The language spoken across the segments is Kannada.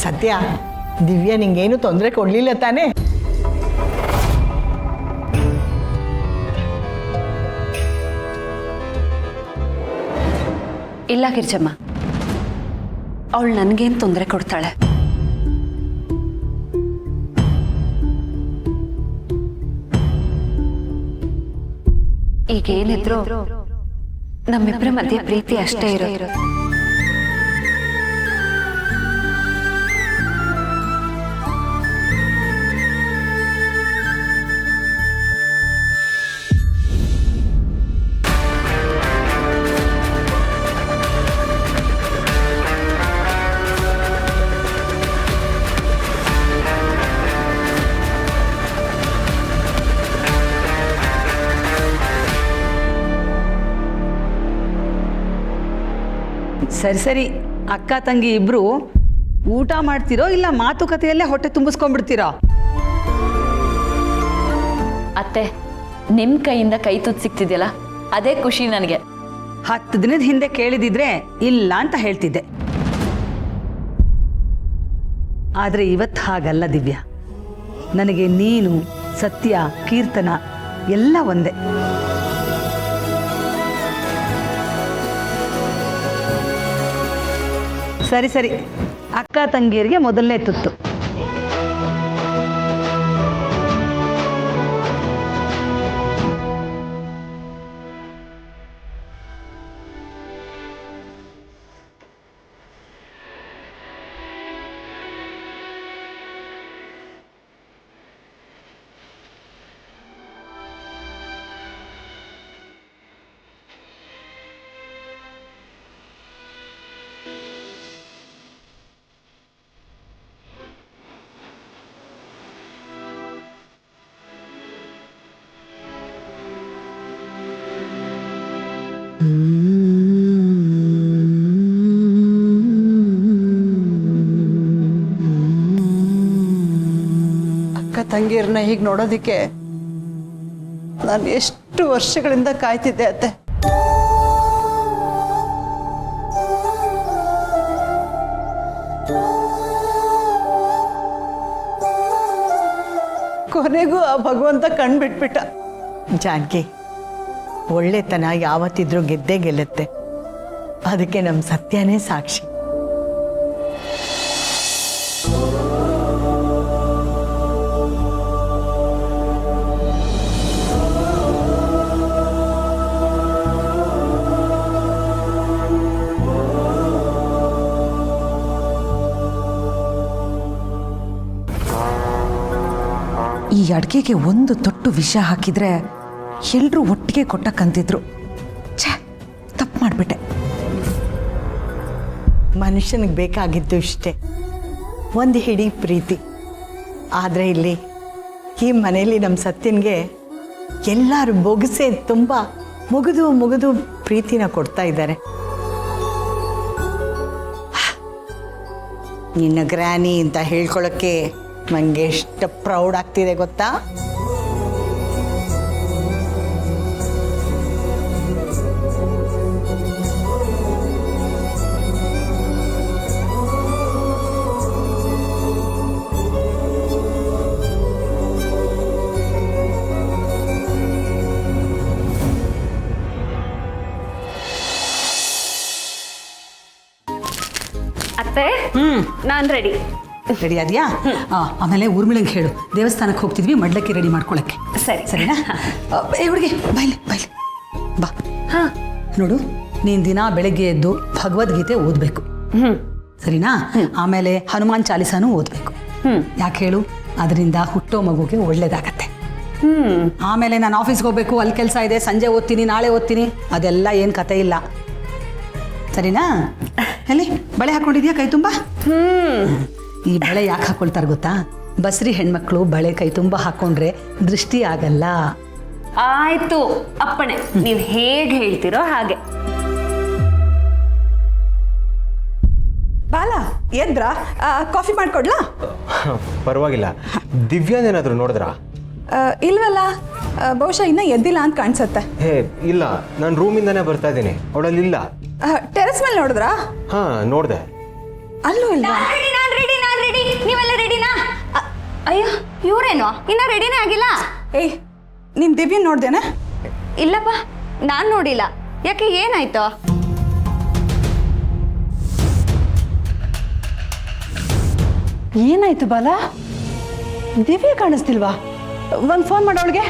ಸತ್ಯ, ದಿವ್ಯಾ ನಿಂಗೇನು ತೊಂದರೆ ಕೊಡಲಿಲ್ಲ ತಾನೇ? ಇಲ್ಲ ಗಿರ್ಜಮ್ಮ, ಅವಳು ನನಗೇನು ತೊಂದರೆ ಕೊಡ್ತಾಳೆ. ಈಗೇನಿದ್ರು ನಮ್ಮಿಬ್ಬರ ಮಧ್ಯೆ ಪ್ರೀತಿ ಅಷ್ಟೇ ಇರೋದು. ಸರಿ ಸರಿ, ಅಕ್ಕ ತಂಗಿ ಇಬ್ರು ಊಟ ಮಾಡ್ತಿರೋ ಇಲ್ಲ ಮಾತುಕತೆಯಲ್ಲೇ ಹೊಟ್ಟೆ ತುಂಬಿಸ್ಕೊಂಡ್ಬಿಡ್ತೀರೋ? ಅತ್ತೆ, ನಿಮ್ಮ ಕೈಯಿಂದ ಕೈ ತುತ್ತು ಸಿಕ್ತಿದೆಯಲ್ಲ, ಅದೇ ಖುಷಿ ನನಗೆ. 10 ದಿನದ ಹಿಂದೆ ಕೇಳಿದಿದ್ರೆ ಇಲ್ಲ ಅಂತ ಹೇಳ್ತಿದ್ದೆ. ಆದರೆ ಇವತ್ತು ಹಾಗಲ್ಲ ದಿವ್ಯಾ. ನನಗೆ ನೀನು, ಸತ್ಯ, ಕೀರ್ತನ ಎಲ್ಲ ಒಂದೇ. ಸರಿ ಸರಿ, ಅಕ್ಕ ತಂಗಿಯರಿಗೆ ಮೊದಲನೇ ತುತ್ತು. ಅಕ್ಕ ತಂಗಿಯರನ್ನ ಹೀಗೆ ನೋಡೋದಕ್ಕೆ ನಾನು ಎಷ್ಟು ವರ್ಷಗಳಿಂದ ಕಾಯ್ತಿದ್ದೆ ಅತ್ತೆ. ಕೊನೆಗೂ ಆ ಭಗವಂತ ಕಣ್ಬಿಟ್ಬಿಟ್ಟ. ಜಾನಕಿ, ಒಳ್ಳೆತನ ಯಾವತ್ತಿದ್ರೂ ಗೆದ್ದೇ ಗೆಲ್ಲುತ್ತೆ. ಅದಕ್ಕೆ ನಮ್ಮ ಸತ್ಯನೇ ಸಾಕ್ಷಿ. ಈ ಅಡುಗೆಗೆ ಒಂದು ತೊಟ್ಟು ವಿಷ ಹಾಕಿದ್ರೆ ಎಲ್ಲರೂ ಒಟ್ಟಿಗೆ ಕೊಟ್ಟಕ್ಕಂತಿದ್ರು. ಛೇ, ತಪ್ಪು ಮಾಡಿಬಿಟ್ಟೆ. ಮನುಷ್ಯನಿಗೆ ಬೇಕಾಗಿದ್ದು ಇಷ್ಟೇ, ಒಂದು ಹಿಡಿ ಪ್ರೀತಿ. ಆದರೆ ಇಲ್ಲಿ ಈ ಮನೆಯಲ್ಲಿ ನಮ್ಮ ಸತ್ಯನಿಗೆ ಎಲ್ಲರೂ ಬೊಗಸೆ ತುಂಬ ಮುಗಿದು ಪ್ರೀತಿನ ಕೊಡ್ತಾ ಇದ್ದಾರೆ. ನಿನ್ನ ಗ್ರ್ಯಾನಿ ಅಂತ ಹೇಳ್ಕೊಳ್ಳೋಕ್ಕೆ ನನಗೆ ಎಷ್ಟು ಪ್ರೌಡ್ ಆಗ್ತಿದೆ ಗೊತ್ತಾ? ಅತ್ತೆ, ನಾನು ರೆಡಿ. ರೆಡಿ ಅದೆಯಾ? ಆಮೇಲೆ ಊರ್ಮಿಳಂಗೆ ಹೇಳು, ದೇವಸ್ಥಾನಕ್ಕೆ ಹೋಗ್ತಿದ್ವಿ, ಮಡ್ಲಕ್ಕಿ ರೆಡಿ ಮಾಡ್ಕೊಳಕ್ಕೆ. ಸರಿ ಸರಿನಾ? ಹುಡುಗಿ ಬಾಯ್ಲಿ ಬಾ. ಹಾಂ, ನೋಡು, ನೀನು ದಿನ ಬೆಳಗ್ಗೆ ಎದ್ದು ಭಗವದ್ಗೀತೆ ಓದಬೇಕು, ಸರಿನಾ? ಆಮೇಲೆ ಹನುಮಾನ್ ಚಾಲಿಸಾನು ಓದಬೇಕು. ಯಾಕೆ ಹೇಳು? ಅದರಿಂದ ಹುಟ್ಟೋ ಮಗುಗೆ ಒಳ್ಳೇದಾಗತ್ತೆ. ಆಮೇಲೆ ನಾನು ಆಫೀಸ್ಗೆ ಹೋಗ್ಬೇಕು, ಅಲ್ಲಿ ಕೆಲಸ ಇದೆ, ಸಂಜೆ ಓದ್ತೀನಿ, ನಾಳೆ ಓದ್ತೀನಿ, ಅದೆಲ್ಲ ಏನು ಕತೆ ಇಲ್ಲ, ಸರಿನಾ? ಎಲ್ಲಿ ಬಳೆ ಹಾಕೊಂಡಿದ್ಯಾ ಕೈ ತುಂಬ? ಈ ಬಳೆ ಯಾಕೆ ಹಾಕೊಳ್ತಾರೆ ಗೊತ್ತಾ? ಬಸ್ರಿ ಹೆಣ್ಮಕ್ಳು ಬಳೆ ಕೈ ತುಂಬ ಹಾಕೊಂಡ್ರೆ ದೃಷ್ಟಿ ಆಗಲ್ಲ. ಆಯ್ತು ಅಪ್ಪಣೆ, ನೀವು ಹೇಗೆ ಹೇಳ್ತಿರೋ ಹಾಗೆ. ಬಾಲ, ಎದ್ರ ಕಾಫಿ ಮಾಡ್ಕೊಡ್ಲಾ? ಪರವಾಗಿಲ್ಲ. ದಿವ್ಯಾನೇನಾದರೂ ನೋಡಿದ್ರಾ? ಇಲ್ವಲ್ಲ, ಬಹುಶಃ ಇನ್ನೂ ಎದ್ದಿಲ್ಲ ಅಂತ ಕಾಣಿಸುತ್ತೆ. ಹೇ ಇಲ್ಲ, ನಾನು ರೂಮಿಂದಾನೇ ಬರ್ತಾ ಇದ್ದೀನಿ, ಅವಳಲ್ಲಿಲ್ಲ. ಟೆರೆಸ್ ಮೇಲೆ ನೋಡಿದ್ರಾ? ಹಾಂ, ನೋಡಿದೆ. ಅಲ್ಲೂ ಇಲ್ಲ. ನಾನು ರೆಡಿ ನೀವೆಲ್ಲ ರೆಡಿನಾ? ಅಯ್ಯೋ ಇವ್ರೇನು ಇನ್ನ ರೆಡಿನೇ ಆಗಿಲ್ಲ. ಏಯ್ ನೀನು ದಿವ್ಯ ನೋಡ್ದೇನೆ? ಇಲ್ಲಪ್ಪ ನಾನ್ ನೋಡಿಲ್ಲ. ಯಾಕೆ ಏನಾಯ್ತು? ಏನಾಯ್ತು ಬಾಲ? ದಿವ್ಯ ಕಾಣಿಸ್ತಿಲ್ವಾ? ಒಂದು ಫೋನ್ ಮಾಡೋಳಿಗೆ.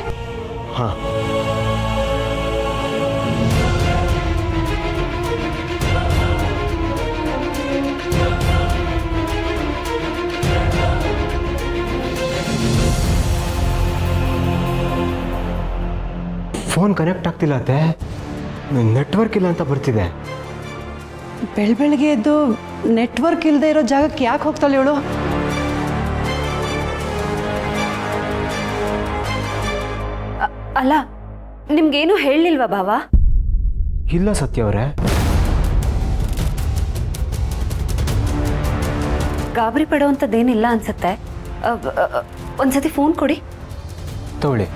ಹಾಂ ಫೋನ್ ಕನೆಕ್ಟ್ ಆಗ್ತಿಲ್ಲ ಅತ್ತೆ, ನೆಟ್ವರ್ಕ್ ಇಲ್ಲ ಅಂತ ಬರ್ತಿದೆ. ಬೆಳಗ್ಗೆ ಎದ್ದು ನೆಟ್ವರ್ಕ್ ಇಲ್ಲದೆ ಇರೋ ಜಾಗಕ್ಕೆ ಯಾಕೆ ಹೋಗ್ತಾಳೆ ಇವಳು? ಅಲ್ಲ ನಿಮ್ಗೇನು ಹೇಳಿಲ್ವಾ ಭಾವ? ಇಲ್ಲ ಸತ್ಯ ಅವರೇ. ಗಾಬರಿ ಪಡುವಂಥದ್ದೇನಿಲ್ಲ ಅನ್ಸುತ್ತೆ. ಒಂದ್ಸತಿ ಫೋನ್ ಕೊಡಿ. ತಗೊಳ್ಳಿ.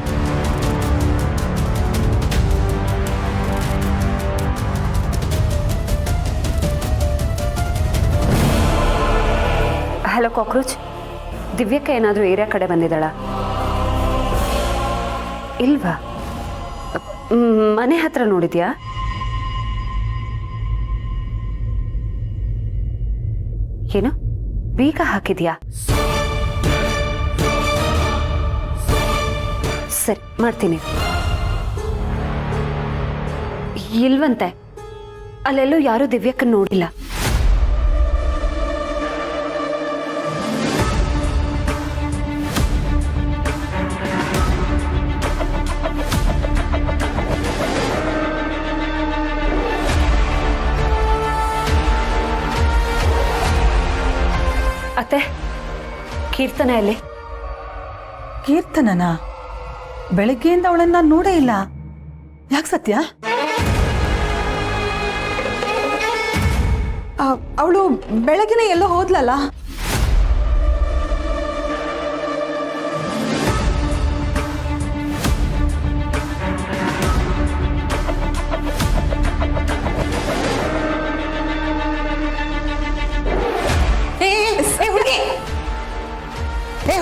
ಹಲೋ ಕಾಕ್ರೋಚ್, ದಿವ್ಯಕ್ಕ ಏನಾದರೂ ಏರಿಯಾ ಕಡೆ ಬಂದಿದ್ದಾಳ? ಇಲ್ವಾ? ಮನೆ ಹತ್ರ ನೋಡಿದ್ಯಾ? ಏನು ಬೀಗ ಹಾಕಿದ್ಯಾ? ಸರಿ ಮಾಡ್ತೀನಿ. ಇಲ್ವಂತೆ, ಅಲ್ಲೆಲ್ಲೂ ಯಾರೂ ದಿವ್ಯಕ್ಕನ್ನು ನೋಡಿಲ್ಲ. ಅತ್ತೆ, ಕೀರ್ತನ ಎಲ್ಲಿ? ಕೀರ್ತನನ ಬೆಳಗ್ಗೆಯಿಂದ ಅವಳನ್ನ ನಾನು ನೋಡೇ ಇಲ್ಲ. ಯಾಕೆ ಸತ್ಯ? ಅವಳು ಬೆಳಗ್ಗೆನೇ ಎಲ್ಲೋ ಹೋದ್ಲಲ್ಲ.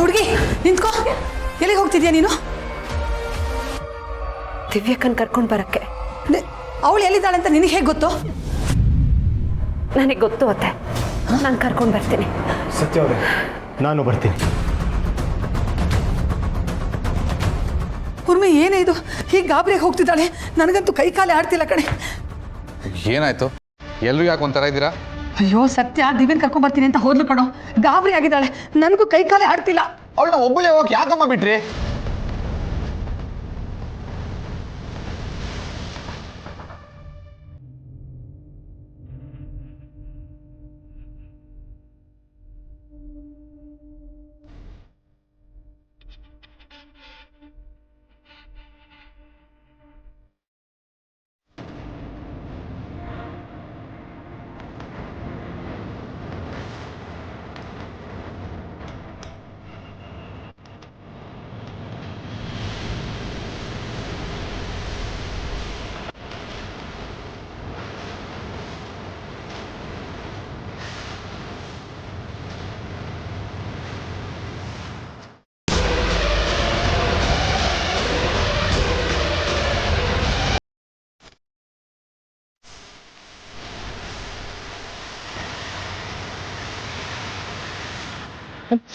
ಹುಡುಗಿ ನಿಂತ್ಕೋ. ಎಲ್ಲಿಗೆ ಹೋಗ್ತಿದ್ಯಾ ನೀನು? ದಿವ್ಯಕ್ಕನ್ ಕರ್ಕೊಂಡು ಬರಕ್ಕೆ. ಅವಳು ಎಲ್ಲಿದ್ದಾಳೆ ಅಂತ ನಿನಗೆ ಹೇಗೆ ಗೊತ್ತು? ನನಗೆ ಗೊತ್ತು ಅತ್ತೆ, ನಾನು ಕರ್ಕೊಂಡು ಬರ್ತೀನಿ. ಸತ್ಯ ಅವರೇ, ನಾನು ಬರ್ತೀನಿ. ಉರ್ಮಿ ಏನೇ ಇದು? ಹೀಗೆ ಗಾಬರಿಯಾಗಿ ಹೋಗ್ತಿದ್ದಾಳೆ. ನನಗಂತೂ ಕೈ ಕಾಲೇ ಆಡ್ತಿಲ್ಲ ಕಣೆ. ಏನಾಯ್ತು? ಎಲ್ಲರೂ ಯಾಕೆ ಒಂಥರ ಇದ್ದೀರಾ? ಅಯ್ಯೋ ಸತ್ಯ ದಿವ್ಯನ್ ಕರ್ಕೊಂಡ್ ಬರ್ತೀನಿ ಅಂತ ಹೋದ್ಲು ಕಣೋ. ಗಾಬರಿ ಆಗಿದ್ದಾಳೆ, ನನಗೂ ಕೈ ಕಾಲೇ ಆಡ್ತಿಲ್ಲ. ಅವಳನ್ನ ಒಬ್ಬಳೇ ಹೋಗಿ ಯಾಕಮ್ಮ ಬಿಟ್ರಿ?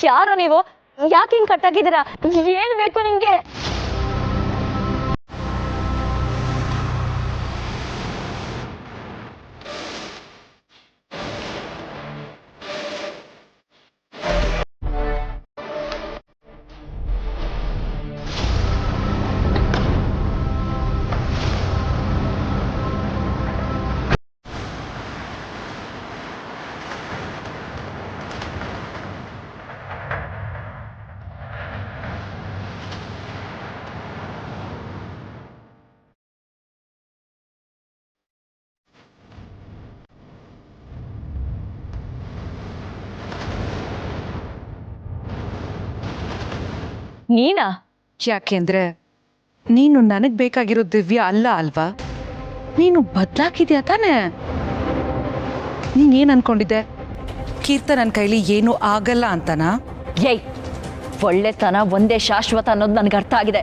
ಯಾರು ನೀವು? ಯಾಕೆ ಹಿಂಗ್ ಕಟ್ಟಾಗಿದ್ದೀರಾ? ಏನ್ ಬೇಕು ನಿಮ್ಗೆ? ನೀನಾ? ಯಾಕೆಂದ್ರೆ ನೀನು ನನಗೆ ಬೇಕಾಗಿರೋ ದಿವ್ಯ ಅಲ್ಲ ಅಲ್ವಾ? ನೀನು ಬದಲಾಗಿದ್ಯಾ ತಾನೇ? ನೀನೇನು ಅನ್ಕೊಂಡಿದ್ದೆ? ಕೀರ್ತನನ್ ಕೈಲಿ ಏನೂ ಆಗಲ್ಲ ಅಂತನಾ? ಏಯ್, ಒಳ್ಳೆತನ ಒಂದೇ ಶಾಶ್ವತ ಅನ್ನೋದು ನನಗೆ ಅರ್ಥ ಆಗಿದೆ.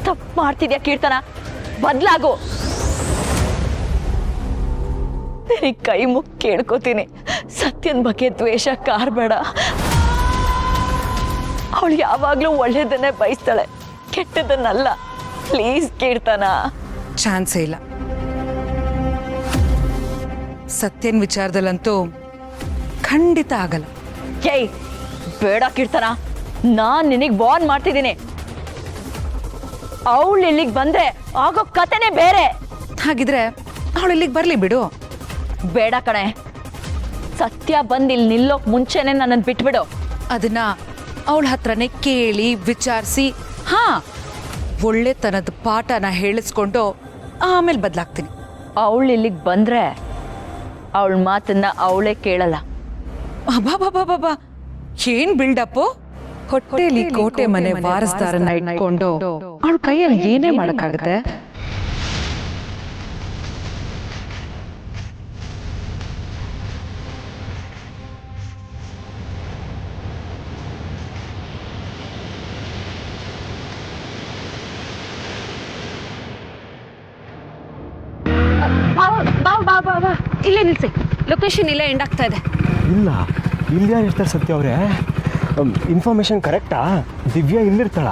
ತಪ್ಪು ಮಾಡ್ತಿದ್ಯಾ ಕೀರ್ತನ, ಬದಲಾಗು. ನಿನಗೆ ಕೈ ಮುಗಿ ಕೇಳ್ಕೊತೀನಿ, ಸತ್ಯನ ಬಗ್ಗೆ ದ್ವೇಷ ಕಾರ್ಬೇಡ. ಅವಳು ಯಾವಾಗಲೂ ಒಳ್ಳೇದನ್ನೇ ಬಯಸ್ತಾಳೆ, ಕೆಟ್ಟದನ್ನಲ್ಲ. ಪ್ಲೀಸ್ ಕೀರ್ತನ. ಚಾನ್ಸೇ ಇಲ್ಲ. ಸತ್ಯನ್ ವಿಚಾರದಲ್ಲಂತೂ ಖಂಡಿತ ಆಗಲ್ಲ. ಏಯ್, ಬೇಡ ಕೀರ್ತನ, ನಾನ್ ನಿನಗೆ ವಾರ್ನ್ ಮಾಡ್ತಿದ್ದೀನಿ. ಅವಳು ಇಲ್ಲಿಗೆ ಬಂದ್ರೆ ಆಗೋ ಕತೆನೇ ಬೇರೆ. ಹಾಗಿದ್ರೆ ಅವಳು ಇಲ್ಲಿಗೆ ಬರಲಿ ಬಿಡು. ಬೇಡ ಕಣೆ, ಸತ್ಯ ಬಂದು ಇಲ್ಲಿ ನಿಲ್ಲೋಕ್ ಮುಂಚೆನೆ ನನ್ನನ್ನು ಬಿಟ್ಬಿಡು. ಅದನ್ನ ಅವಳ ಹತ್ರನೇ ಕೇಳಿ ವಿಚಾರಿಸಿ ಒಳ್ಳೆತನದ ಪಾಠನ ಹೇಳಿಸ್ಕೊಂಡು ಆಮೇಲೆ ಬದಲಾಗ್ತೀನಿ. ಅವಳು ಇಲ್ಲಿಗೆ ಬಂದ್ರೆ ಅವಳ ಮಾತನ್ನ ಅವಳೇ ಕೇಳಲ್ಲ. ಅಬ್ಬಾ, ಏನ್ ಬಿಲ್ಡಪ್! ಹೊಟ್ಟೆಲಿ ಕೋಟೆ ಮನೆ ವಾರಸ್ದಾರನ್ನ ಇಟ್ಕೊಂಡು ಅವಳ ಕೈಯಲ್ಲಿ ಏನೇ ಮಾಡಕ್ಕಾಗತ್ತೆ? ಇಲ್ಲೇ ನಿಲ್ಸಿ, ಲೊಕೇಶನ್ ಇಲ್ಲೇ ಎಂಡ್ ಆಗ್ತಾ ಇದೆ. ಇಲ್ಲ, ಇಲ್ಲಿ ಯಾರು ಇರ್ತಾರೆ ಸತ್ಯ ಅವರೇ? ಇನ್ಫಾರ್ಮೇಶನ್ ಕರೆಕ್ಟಾ? ದಿವ್ಯಾ ಇಲ್ಲಿರ್ತಾಳ?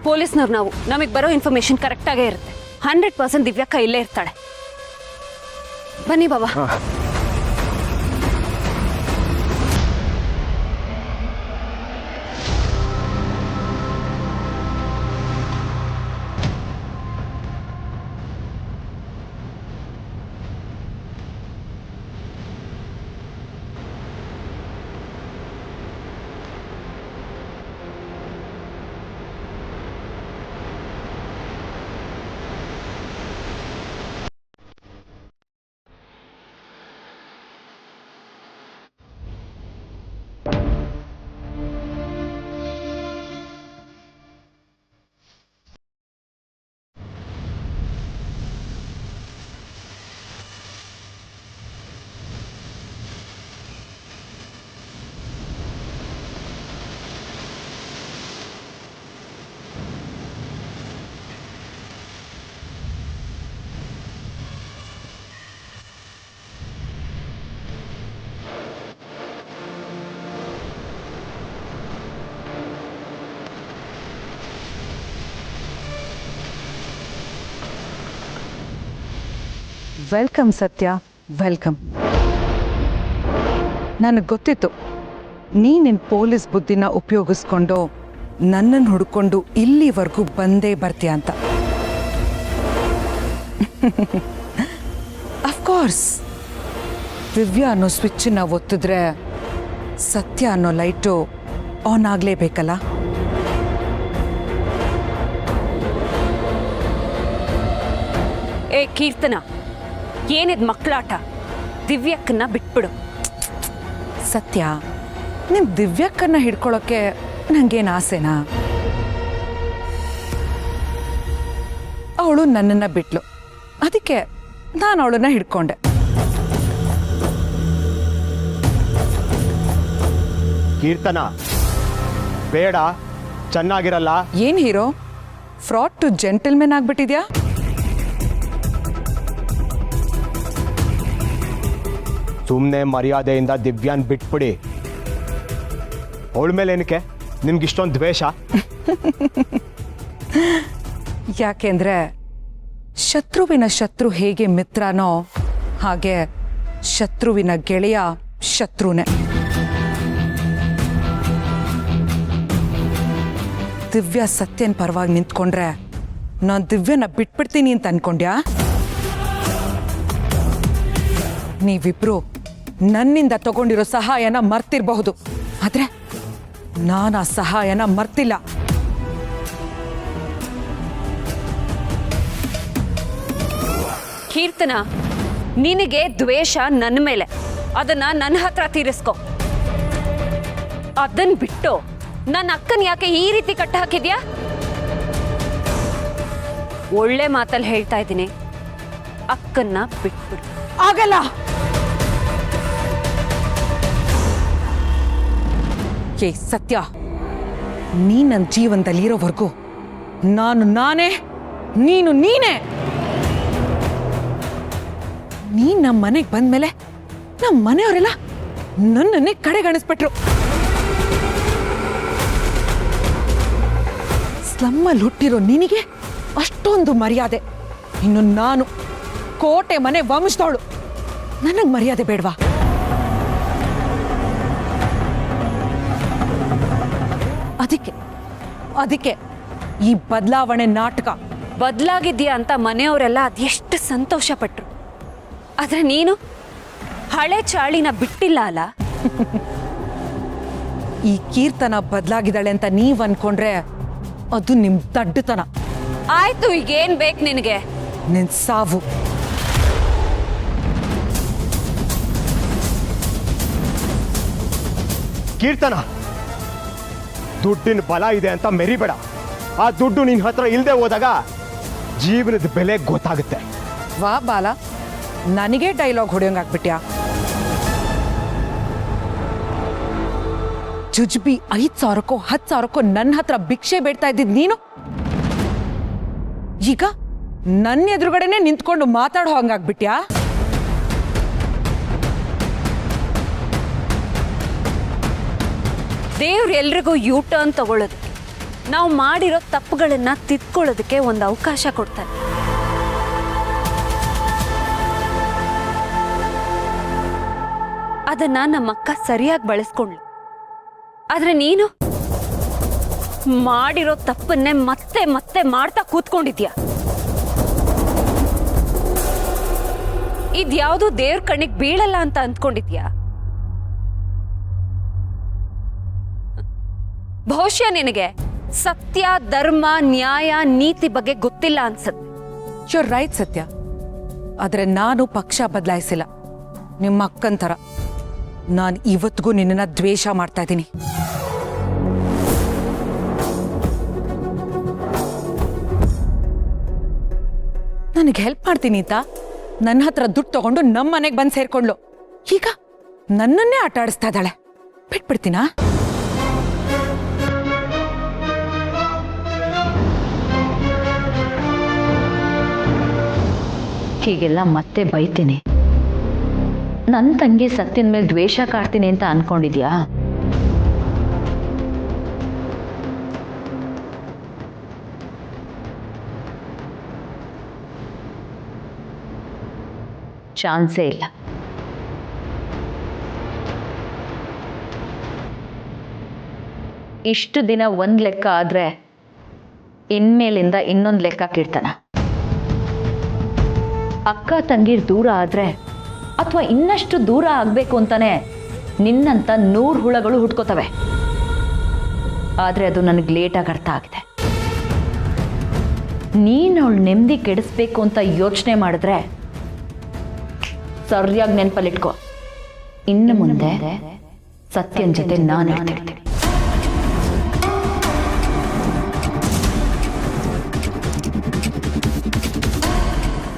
ಪೊಲೀಸ್ನವ್ರು ನಾವು, ನಮಗೆ ಬರೋ ಇನ್ಫಾರ್ಮೇಶನ್ ಕರೆಕ್ಟಾಗೇ ಇರುತ್ತೆ. 100% ದಿವ್ಯಕ್ಕ ಇಲ್ಲೇ ಇರ್ತಾಳೆ. ಬನ್ನಿ ಬಾಬಾ. ವೆಲ್ಕಮ್ ಸತ್ಯ, ವೆಲ್ಕಮ್. ನನಗೆ ಗೊತ್ತಿತ್ತು ನಿನ್ನ ಪೊಲೀಸ್ ಬುದ್ಧಿನ ಉಪಯೋಗಿಸ್ಕೊಂಡು ನನ್ನನ್ನು ಹುಡ್ಕೊಂಡು ಇಲ್ಲಿವರೆಗೂ ಬಂದೇ ಬರ್ತೀಯ ಅಂತ. ಅಫ್ಕೋರ್ಸ್, ದಿವ್ಯಾ ಅನ್ನೋ ಸ್ವಿಚ್ಚನ್ನ ಒತ್ತಿದ್ರೆ ಸತ್ಯ ಅನ್ನೋ ಲೈಟು ಆನ್ ಆಗಲೇಬೇಕಲ್ಲ. ಏ ಕೀರ್ತನ, ಏನಿದ್ ಮಕ್ಕಳಾಟ? ದಿವ್ಯಕ್ಕನ್ನ ಬಿಟ್ಬಿಡು. ಸತ್ಯ, ನಿಮ್ ದಿವ್ಯಕ್ಕನ್ನ ಹಿಡ್ಕೊಳ್ಳೋಕೆ ನಂಗೇನು ಆಸೆನಾ? ಅವಳು ನನ್ನನ್ನು ಬಿಟ್ಲು, ಅದಕ್ಕೆ ನಾನು ಅವಳನ್ನ ಹಿಡ್ಕೊಂಡೆ. ಕೀರ್ತನ, ಬೇಡ, ಚೆನ್ನಾಗಿರಲ್ಲ. ಏನ್ ಹೀರೋ, ಫ್ರಾಡ್ ಟು ಜೆಂಟಲ್ಮೆನ್ ಆಗ್ಬಿಟ್ಟಿದ್ಯಾ? ಸುಮ್ಮನೆ ಮರ್ಯಾದೆಯಿಂದ ದಿವ್ಯಾನ್ ಬಿಟ್ಬಿಡಿ. ಅವಳ ಮೇಲೆ ಏನಕ್ಕೆ ನಿಮ್ಗಿಷ್ಟೊಂದು ದ್ವೇಷ? ಯಾಕೆಂದ್ರೆ ಶತ್ರುವಿನ ಶತ್ರು ಹೇಗೆ ಮಿತ್ರನೋ ಹಾಗೆ ಶತ್ರುವಿನ ಗೆಳೆಯ ಶತ್ರುನೇ. ದಿವ್ಯಾ ಸತ್ಯನ್ ಪರವಾಗಿ ನಿಂತ್ಕೊಂಡ್ರೆ ನಾನು ದಿವ್ಯನ ಬಿಟ್ಬಿಡ್ತೀನಿ ಅಂತ ಅನ್ಕೊಂಡ್ಯಾ? ನೀವಿಬ್ರು ನನ್ನಿಂದ ತಗೊಂಡಿರೋ ಸಹಾಯನ ಮರ್ತಿರಬಹುದು, ಆದ್ರೆ ನಾನು ಆ ಸಹಾಯನ ಮರ್ತಿಲ್ಲ. ಕೀರ್ತನ, ನಿನಗೆ ದ್ವೇಷ ನನ್ನ ಮೇಲೆ, ಅದನ್ನ ನನ್ನ ಹತ್ರ ತೀರಿಸ್ಕೊ. ಅದನ್ ಬಿಟ್ಟು ನನ್ನ ಅಕ್ಕನ ಯಾಕೆ ಈ ರೀತಿ ಕಟ್ಟ ಹಾಕಿದ್ಯಾ? ಒಳ್ಳೆ ಮಾತಲ್ಲಿ ಹೇಳ್ತಾ ಇದ್ದೀನಿ, ಅಕ್ಕನ್ನ ಬಿಟ್ಬಿಡು. ಆಗಲ್ಲ. ಏ ಸತ್ಯ, ನೀ ನನ್ನ ಜೀವನದಲ್ಲಿ ಇರೋವರೆಗೂ ನಾನು ನಾನೇ, ನೀನು ನೀನೇ. ನೀನ್ ನಮ್ಮ ಮನೆಗೆ ಬಂದ್ಮೇಲೆ ನಮ್ಮ ಮನೆಯವರೆಲ್ಲ ನನ್ನನ್ನೇ ಕಡೆಗಣಿಸ್ಬಿಟ್ರು. ಸ್ಲಮ್ಮಲ್ಲಿ ಹುಟ್ಟಿರೋ ನಿನಗೆ ಅಷ್ಟೊಂದು ಮರ್ಯಾದೆ, ಇನ್ನು ನಾನು ಕೋಟೆ ಮನೆ ವಂಶದವಳು, ನನಗೆ ಮರ್ಯಾದೆ ಬೇಡವಾ? ಅದಕ್ಕೆ ಈ ಬದಲಾವಣೆ ನಾಟಕ. ಬದಲಾಗಿದ್ಯಾ ಅಂತ ಮನೆಯವರೆಲ್ಲ ಅದೆಷ್ಟು ಸಂತೋಷ ಪಟ್ರು. ಆದ್ರೆ ನೀನು ಹಳೆ ಚಾಳಿನ ಬಿಟ್ಟಿಲ್ಲ ಅಲ್ಲ. ಈ ಕೀರ್ತನ ಬದಲಾಗಿದ್ದಾಳೆ ಅಂತ ನೀವ್ ಅನ್ಕೊಂಡ್ರೆ ಅದು ನಿಮ್ ದಡ್ಡತನ. ಆಯ್ತು, ಈಗ ಏನ್ ಬೇಕು ನಿನಗೆ? ನಿನ್ ಸಾವು. ಕೀರ್ತನ, ದುಡ್ಡಿನ ಬಲ ಇದೆ ಅಂತ ಮೆರಿಬೇಡ. ಆ ದುಡ್ಡು ನಿನ್ನ ಹತ್ರ ಇಲ್ಲದೆ ಹೋದಾಗ ಜೀವನದ ಬೆಲೆ ಗೊತ್ತಾಗುತ್ತೆ. ವಾ ಬಾಲ, ನನಗೆ ಡೈಲಾಗ್ ಹೊಡೆಯೋಂಗಾಗ್ಬಿಟ್ಯಾ? ಜುಜ್ಬಿ 5,000ಕ್ಕೋ 10,000ಕ್ಕೋ ನನ್ನ ಹತ್ರ ಭಿಕ್ಷೆ ಬೇಡ್ತಾ ಇದ್ದಿದ್ ನೀನು ಈಗ ನನ್ನ ಎದುರುಗಡೆನೆ ನಿಂತ್ಕೊಂಡು ಮಾತಾಡೋ ಹಂಗಾಗ್ಬಿಟ್ಯಾ? ದೇವ್ರು ಎಲ್ರಿಗೂ ಯೂ ಟರ್ನ್ ತಗೊಳ್ಳೋದಕ್ಕೆ, ನಾವು ಮಾಡಿರೋ ತಪ್ಪುಗಳನ್ನ ತಿದ್ಕೊಳ್ಳೋದಕ್ಕೆ ಒಂದು ಅವಕಾಶ ಕೊಡ್ತಾರೆ. ಅದನ್ನ ನಮ್ಮಕ್ಕ ಸರಿಯಾಗಿ ಬಳಸ್ಕೊಂಡ್ಳು. ಆದ್ರೆ ನೀನು ಮಾಡಿರೋ ತಪ್ಪನ್ನೇ ಮತ್ತೆ ಮತ್ತೆ ಮಾಡ್ತಾ ಕೂತ್ಕೊಂಡಿದ್ಯಾ. ಇದ್ಯಾವುದು ದೇವ್ರ ಕಣ್ಣಿಗೆ ಬೀಳಲ್ಲ ಅಂತ ಅಂದ್ಕೊಂಡಿದ್ಯಾ? ಬಹುಶಃ ನಿನಗೆ ಸತ್ಯ, ಧರ್ಮ, ನ್ಯಾಯ, ನೀತಿ ಬಗ್ಗೆ ಗೊತ್ತಿಲ್ಲ ಅನ್ಸುತ್ತೆ. you're ರೈಟ್ ಸತ್ಯ. ಆದ್ರೆ ನಾನು ಪಕ್ಷ ಬದಲಾಯಿಸಿಲ್ಲ. ನಿಮ್ಮ ಅಕ್ಕನ ಥರ ನಾನು ಇವತ್ತಿಗೂ ನಿನ್ನನ್ನ ದ್ವೇಷ ಮಾಡ್ತಾ ಇದ್ದೀನಿ. ನನಗೆ ಹೆಲ್ಪ್ ಮಾಡ್ತೀನಿ ಅಂತ ನನ್ನ ಹತ್ರ ದುಡ್ಡು ತಗೊಂಡು ನಮ್ಮ ಮನೆಗೆ ಬಂದು ಸೇರ್ಕೊಂಡ್ಲು. ಈಗ ನನ್ನನ್ನೇ ಆಟ ಆಡಿಸ್ತಾ ಇದ್ದಾಳೆ. ಬಿಟ್ಬಿಡ್ತೀನಾ? ಹೀಗೆಲ್ಲ ಮತ್ತೆ ಬೈತೀನಿ. ನನ್ನ ತಂಗಿ ಸತ್ತಿನ ಮೇಲೆ ದ್ವೇಷ ಕಾಡ್ತೀನಿ ಅಂತ ಅನ್ಕೊಂಡಿದ್ಯಾ? ಚಾನ್ಸೇ ಇಲ್ಲ. ಇಷ್ಟು ದಿನ ಒಂದು ಲೆಕ್ಕ ಆದ್ರೆ ಇನ್ಮೇಲಿಂದ ಇನ್ನೊಂದು ಲೆಕ್ಕ ಕೀರ್ತನ. ಅಕ್ಕ ತಂಗಿರ್ ದೂರ ಆದ್ರೆ ಅಥವಾ ಇನ್ನಷ್ಟು ದೂರ ಆಗ್ಬೇಕು ಅಂತಾನೆ ನಿನ್ನಂತ 100 ಹುಳಗಳು ಹುಟ್ಕೋತವೆ. ಆದ್ರೆ ಅದು ನನಗೆ ಲೇಟಾಗಿ ಅರ್ಥ ಆಗಿದೆ. ನೀನು ಅವಳು ನೆಮ್ಮದಿ ಕೆಡಿಸ್ಬೇಕು ಅಂತ ಯೋಚನೆ ಮಾಡಿದ್ರೆ ಸರಿಯಾಗಿ ನೆನಪಲ್ಲಿಟ್ಕೋ, ಇನ್ನು ಮುಂದೆ ಸತ್ಯನ ಜೊತೆ ನಾನು ಹೇಳ್ತೀನಿ.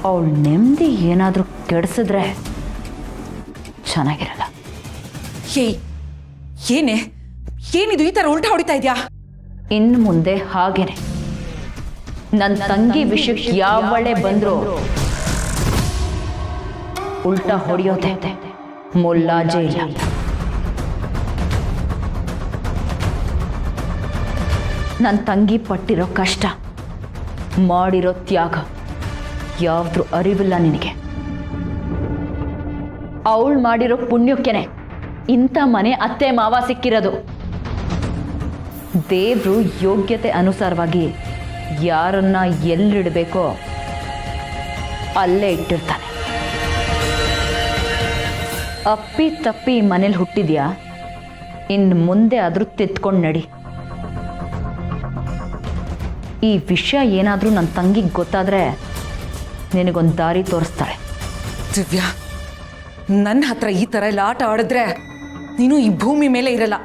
ಅವಳು ನೆಮ್ಮದಿ ಏನಾದರೂ ಕೆಡಿಸಿದ್ರೆ ಚೆನ್ನಾಗಿರಲ್ಲ. ಏನಿದು ಈ ತರ ಉಲ್ಟಾ ಹೊಡಿತಾ ಇದ್ಯಾ? ಇನ್ನು ಮುಂದೆ ಹಾಗೇನೆ ನನ್ನ ತಂಗಿ ವಿಷಯಕ್ಕೆ ಯಾವಳೆ ಬಂದ್ರು ಉಲ್ಟಾ ಹೊಡೆಯೋದೆ, ಮುಲ್ಲಾಜೆ ಇಲ್ಲ. ನನ್ನ ತಂಗಿ ಪಟ್ಟಿರೋ ಕಷ್ಟ, ಮಾಡಿರೋ ತ್ಯಾಗ ಯಾವ್ದು ಅರಿವಿಲ್ಲ ನಿನಗೆ. ಅವಳು ಮಾಡಿರೋ ಪುಣ್ಯಕ್ಕೆನೆ ಇಂಥ ಮನೆ ಅತ್ತೆ ಮಾವ ಸಿಕ್ಕಿರೋದು. ದೇವ್ರು ಯೋಗ್ಯತೆ ಅನುಸಾರವಾಗಿ ಯಾರನ್ನ ಎಲ್ಲಿಡಬೇಕೋ ಅಲ್ಲೇ ಇಟ್ಟಿರ್ತಾನೆ. ಅಪ್ಪಿ ತಪ್ಪಿ ಮನೇಲಿ ಹುಟ್ಟಿದ್ಯಾ, ಇನ್ನು ಮುಂದೆ ಆದರೂ ತಿದ್ಕೊಂಡು ನಡಿ. ಈ ವಿಷಯ ಏನಾದರೂ ನನ್ನ ತಂಗಿಗೆ ಗೊತ್ತಾದ್ರೆ ನಿನಗೊಂದು ದಾರಿ ತೋರಿಸ್ತಾಳೆ. ದಿವ್ಯಾ, ನನ್ನ ಹತ್ರ ಈ ತರ ಎಲ್ಲ ಆಟ ಆಡಿದ್ರೆ ನೀನು ಈ ಭೂಮಿ ಮೇಲೆ ಇರಲ್ಲ.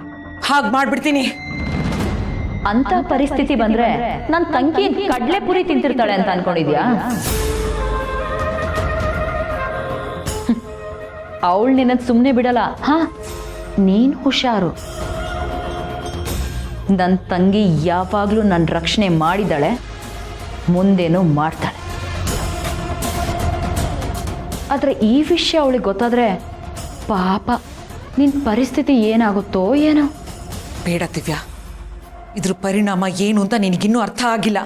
ಹಾಗೆ ಮಾಡ್ಬಿಡ್ತೀನಿ. ಅಂತ ಪರಿಸ್ಥಿತಿ ಬಂದ್ರೆ ನನ್ನ ತಂಗಿ ಕಡ್ಲೆಪುರಿ ತಿಂತಿರ್ತಾಳೆ ಅಂತ ಅನ್ಕೊಂಡಿದ್ಯಾ? ಅವಳು ನಿನ್ನ ಸುಮ್ಮನೆ ಬಿಡಲ್ಲ. ಹಾ, ನೀನು ಹುಷಾರು. ನನ್ನ ತಂಗಿ ಯಾವಾಗಲೂ ನನ್ನ ರಕ್ಷಣೆ ಮಾಡಿದಾಳೆ, ಮುಂದೇನೂ ಮಾಡ್ತಾಳೆ. ಆದರೆ ಈ ವಿಷಯ ಅವಳಿಗೆ ಗೊತ್ತಾದರೆ ಪಾಪ ನಿನ್ನ ಪರಿಸ್ಥಿತಿ ಏನಾಗುತ್ತೋ ಏನೋ. ಬೇಡ ದಿವ್ಯಾ, ಇದ್ರ ಪರಿಣಾಮ ಏನು ಅಂತ ನಿನಗಿನ್ನೂ ಅರ್ಥ ಆಗಿಲ್ಲ.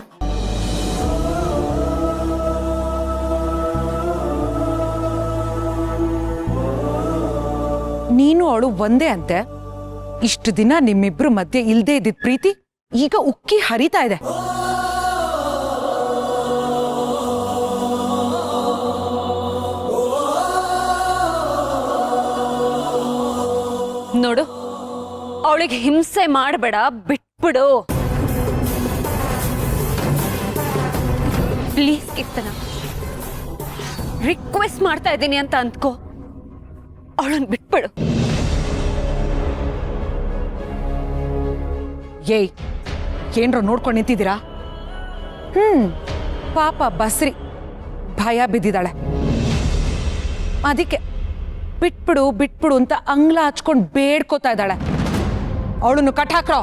ನೀನು ಅವಳು ಒಂದೇ ಅಂತೆ. ಇಷ್ಟು ದಿನ ನಿಮ್ಮಿಬ್ರು ಮಧ್ಯೆ ಇಲ್ದೇ ಇದ್ದಿದ್ ಪ್ರೀತಿ ಈಗ ಉಕ್ಕಿ ಹರಿತಾ ಇದೆ. ನೋಡು, ಅವಳಿಗೆ ಹಿಂಸೆ ಮಾಡಬೇಡ, ಬಿಟ್ಬಿಡು ಪ್ಲೀಸ್. ಕೀರ್ತನ, ರಿಕ್ವೆಸ್ಟ್ ಮಾಡ್ತಾ ಇದ್ದೀನಿ ಅಂತ ಅಂದ್ಕೋ, ಅವಳನ್ನ ಬಿಟ್ಬಿಡು. ಏಯ್, ಏನ್ರೋ ನೋಡ್ಕೊಂಡು ನಿಂತಿದ್ದೀರಾ? ಪಾಪ ಬಸ್ರಿ ಭಯ ಬಿದ್ದಿದ್ದಾಳೆ. ಅದಕ್ಕೆ ಬಿಟ್ಬಿಡು ಬಿಟ್ಬಿಡು ಅಂತ ಅಂಗ್ಲ ಹಚ್ಕೊಂಡು ಬೇಡ್ಕೋತಾ ಇದ್ದಾಳೆ. ಅವಳನ್ನು ಕಟ್ಟಾಕ್ರೋ.